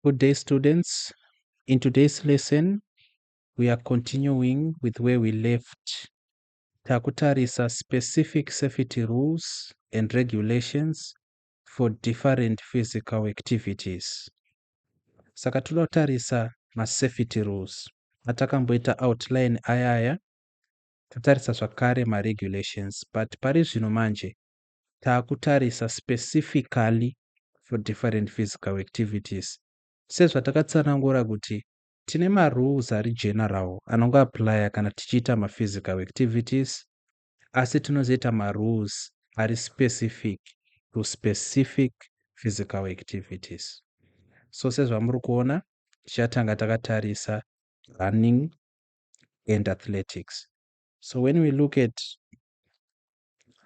Good day, students. In today's lesson, we are continuing with where we left. Takutarisa specific safety rules and regulations for different physical activities. Saka tunotarisa ma-safety rules. Atakamboita outline ayaya, tatarisa zvakare ma-regulations, but pari zvino manje takutarisa specifically for different physical activities. Sezvatakatsanangura kuti tine ma-rules ari general anongo apply kana tichiita ma-physical activities, asi tinozoita ma-rules ari specific to specific physical activities. So sezvamuri kuona tichatanga takatarisa running and athletics. So when we look at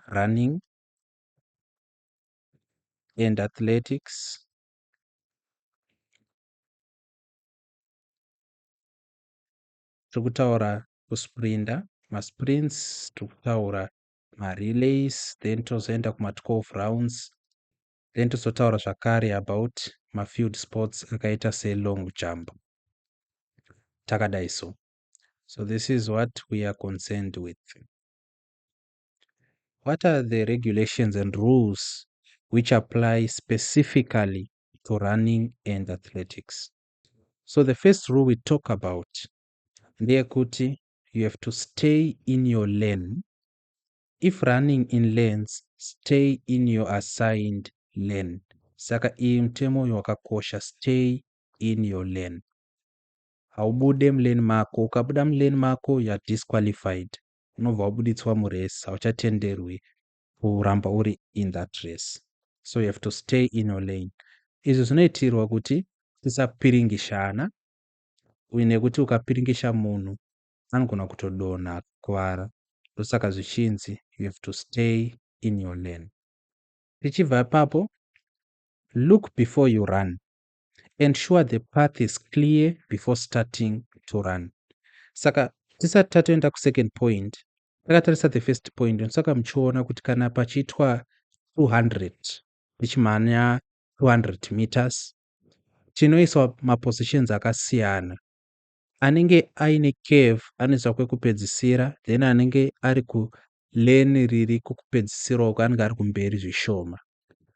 running and athletics, tikutaura kusprinta, ma-sprints, tikutaura ma-relays, then tozoenda kuma-12 rounds, then tozotaura zvakare about ma-field sports akaita se-long jump. Takadai so. So this is what we are concerned with. What are the regulations and rules which apply specifically to running and athletics? So the first rule we talk about, ndeyekuti you have to stay in your lane. If running in lanes, stay in your assigned lane. Saka iyi mutemo uyu wakakosha, stay in your lane. Haubude mulane mako, ukabuda mulane mako you are disqualified. Unobva wabuditswa murace, hauchatenderwi kuramba uri in that race. So you have to stay in your lane. Izvi zvinoitirwa kuti tisapiringishana, uye nekuti ukapiringisha munhu anogona kutodonha kuvara. Ndosaka zvichinzi you have to stay in your lane. Tichibva ipapo, look before you run. Ensure the path is clear before starting to run. Saka tisati tatoenda ku-second point, takatarisa the first point, saka muchiona kuti kana pachiitwa 200 tichimhanya 200 meters, tinoiswa mapositions akasiyana. Anenge aine curve anoiswa kwekupedzisira, then anenge ari kulane riri kwekupedzisira uko anenge ari kumberi zvishoma.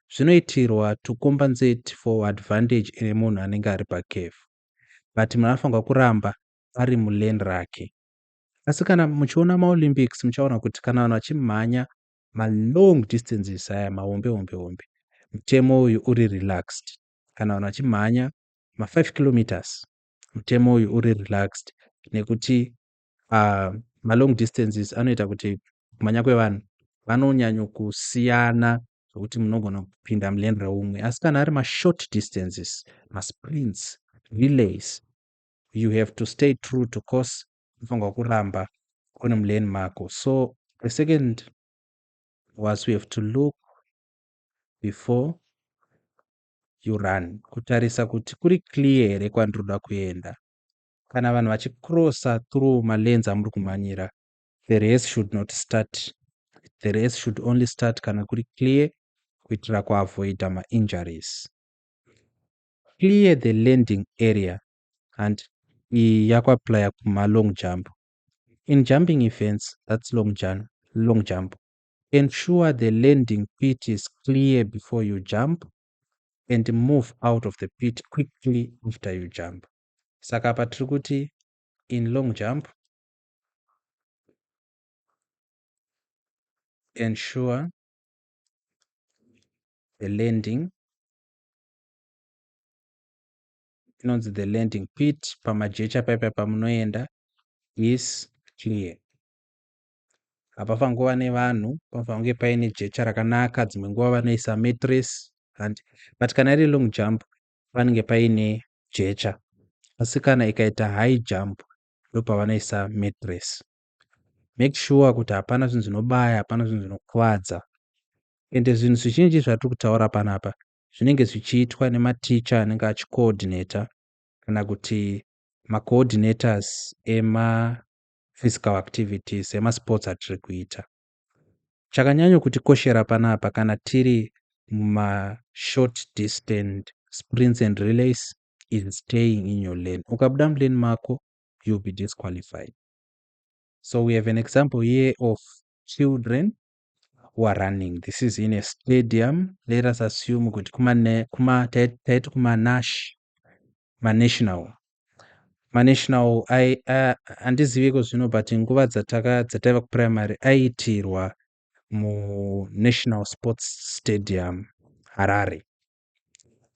Zvinoitirwa to compensate for advantage ine munhu anenge ari pacurve, but munhu anofanirwa kuramba ari mulane rake. Asi kana muchiona maOlympics muchaona kuti kana vanhu vachimhanya ma-long distances aya mahombe hombe, mutemo uyu uri relaxed. Kana vanhu vachimhanya ma-5 kilometers, mutemo uyu uri relaxed, nekuti ma-long distances anoita kuti kumhanya kwevanhu vanonyanyokusiyana zvokuti munogona kupinda mulane reumwe. Asi kana ari ma-short distances, ma-sprints, relays, you have to stay true to course, unofanirwa kuramba kune mulane mako. So the second was we have to look before you run, kutarisa kuti kuri clear here kwandinoda kuenda. Kana vanhu vachicrossa through ma-lanes amuri kumhanyira, the race should not start. The race should only start kana kuri clear, kuitira kuavoida ma-injuries. Clear the landing area, and iyi yakuapply kuma-long jump. In jumping events, that's long jump, ensure the landing pit is clear before you jump and move out of the pit quickly after you jump. Saka apa tiri kuti in long jump, ensure the landing, inonzi the landing pit pamajecha paipa pamunoenda is clear. Hapafaniri kuva nevanhu, panofanira kunge paine jecha rakanaka, dzimwe nguva vanoisa mattress, but kana iri long jump panenge paine jecha. Asi kana ikaita high jump ndopavanoisa mattress. Make sure kuti hapana zvinhu zvinobaya, hapana zvinhu zvinokuvadza. Ende zvinhu zvizhinji zvatiri kutaura panapa zvinenge zvichiitwa nematicha anenge achicoordinata kana kuti ma-coordinators ema-physical activities, ema-sports atiri kuita. Chakanyanyo kutikoshera panapa kana tiri muma-short distance sprints and relays is staying in your lane. Ukabuda mulane mako, you'll be disqualified. So we have an example here of children who are running. This is in a stadium. Let us assume kuti taiti kuma-nash ma-national handiziviko zvino, but nguva dzataiva kuprimary aiitirwa mu-National Sports Stadium Harare.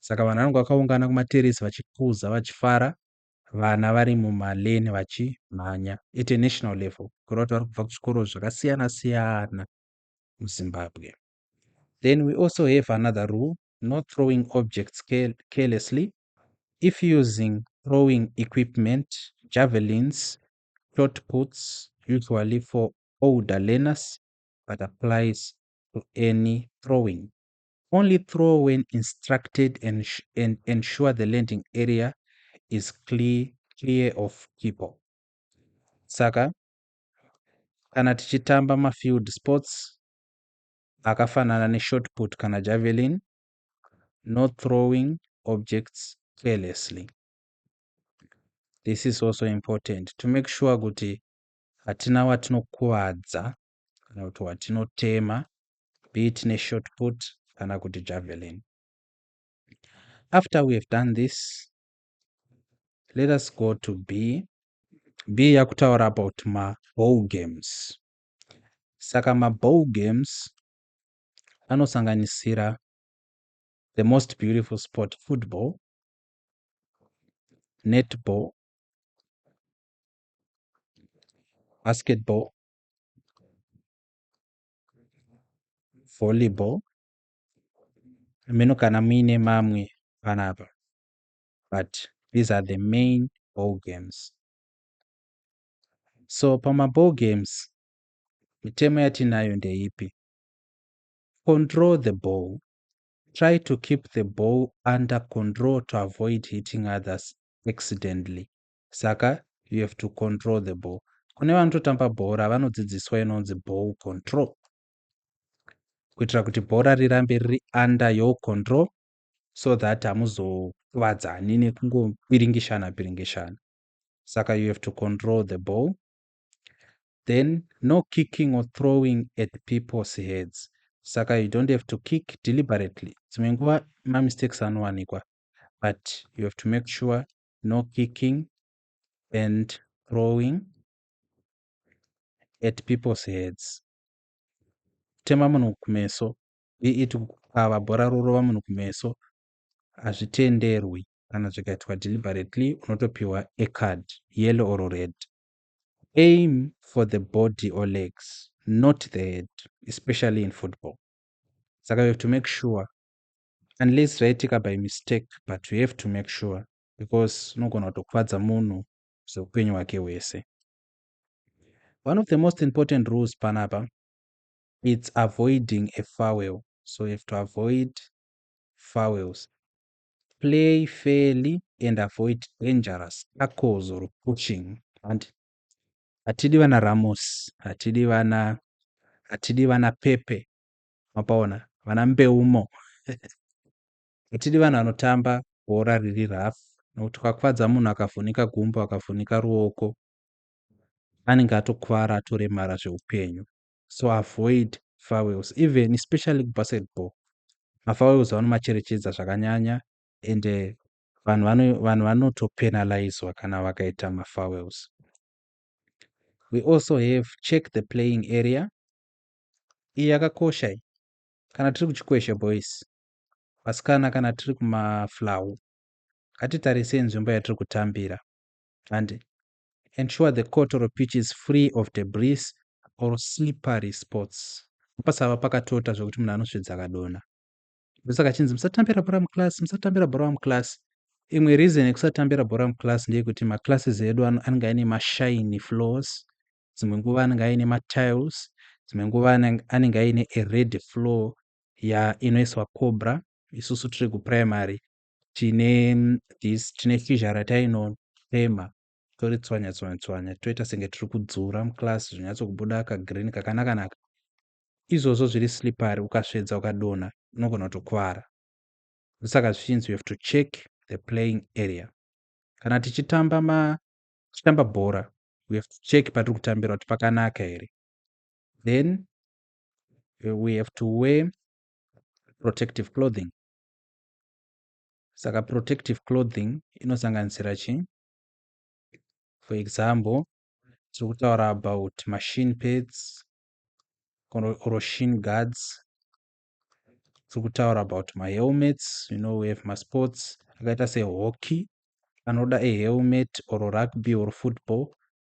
Saka vanhu vanenge vakaungana kumateresi vachikuza vachifara, vana vari mumalane vachimhanya at a national level, kureva kuti vari kubva kuzvikoro zvakasiyana siyana muZimbabwe. Then we also have another rule, not throwing objects carelessly. If using throwing equipment, javelins, shot puts, usually for older learners, but applies to any throwing. Only throw when instructed and ensure the landing area is clear of people. Saka kana tichitamba mafield sports akafanana neshot put kana javelin, not throwing objects carelessly. This is also important to make sure kuti hatina watinokuwadza kana kuti watinotema, be it neshot put kana kuti javelin. After we have done this, let us go to B. B yakutaura about ma-ball games. Saka ma-ball games anosanganisira the most beautiful sport, football, netball, basketball, volleyball, meno kana muine mamwe panapa, but these are the main ball games. So pama-ball games mitemo yatinayo ndeipi? Control the ball. Try to keep the ball under control to avoid hitting others accidentally. Saka you have to control the ball. Kune vanototamba bhora vanodzidziswa inonzi ball control, kuitira kuti bhora rirambe riri under your control, so that hamuzokuvadzani nekungopiringishana. Saka you have to control the ball. Then no kicking or throwing at people's heads. Saka you don't have to kick deliberately. Dzimwe nguva ma-mistakes anowanikwa, but you have to make sure no kicking and throwing at people's heads. Tema munhu kumeso, be it kukava bhora rorova munhu kumeso, hazvitenderwi. Kana zvikaitwa deliberately unotopiwa a card, yellow or red. Aim for the body or legs, not the head, especially in football. Saka you have to make sure, unless zvaitika by mistake, but you have to make sure, because unogona kutokuvadza munhu zveupenyu hwake hwese. One of the most important rules panapa, it's avoiding a foul. So you have to avoid fouls. Play fairly and avoid dangerous tackles or pushing. And hatidi vana Ramos, hatidi vana Pepe, mapaona, vana Mbeumo. Hatidi vanhu vanotamba bhora riri rafu, nokuti ukakuvadza munhu akavhunika gumbo, akavhunika ruoko, anenge atokuvara atoremara zveupenyu. So avoid fouls, even especially basketball. Mafouls vanomacherechedza zvakanyanya, and vanhu vanotopenalizwa kana vakaita mafouls. We also have check the playing area. Iyi yakakosha iyi. Kana tiri kuchikweshe boys, vasikana kana tiri kumaflau, ngatitarisei nzvimbo yatiri kutambira, and ensure the court or pitch is free of debris or slippery spots. Pasava pakatota zvokuti munhu anosvedza akadonha. Ndosaka chinzi musatambira bhora muclass, musatambira bhora muclass. Imwe reason yekusatambira bhora muclass ndeyekuti maclasses edu anenge aine mashiny floors, dzimwe nguva anenge aine matiles, dzimwe nguva anenge aine a red floor inoiswa cobra. Isusu tiri kuprimary tine fissure ratainotema toritswanya toita senge tiri kudzura muclass, zvonyatsokubuda kagreen kakanaka. Izvozvo zviri slippery, ukasvedza ukadonha unogona kutokuvara. Saka zvichinzi you have to check the playing area. Kana tichitamba bhora, we have to check patiri kutambira kuti pakanaka here. Then we have to wear protective clothing. Saka protective clothing inosanganisira chii? For example, tiri kutaura about machine pads or shin guards. Tiri kutaura about mahelmets. We have masports akaita sehockey anoda ahelmet or rugby or football,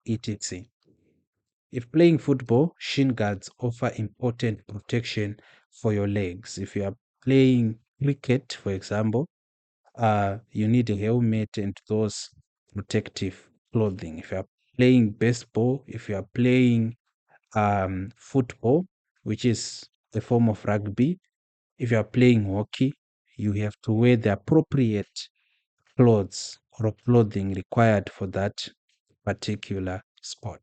etc. If playing football, shin guards offer important protection for your legs. If you are playing cricket, for example, you need a helmet and those protective clothing. If you are playing baseball, if you are playing football, which is a form of rugby, if you are playing hockey, you have to wear the appropriate clothes or clothing required for that particular sport.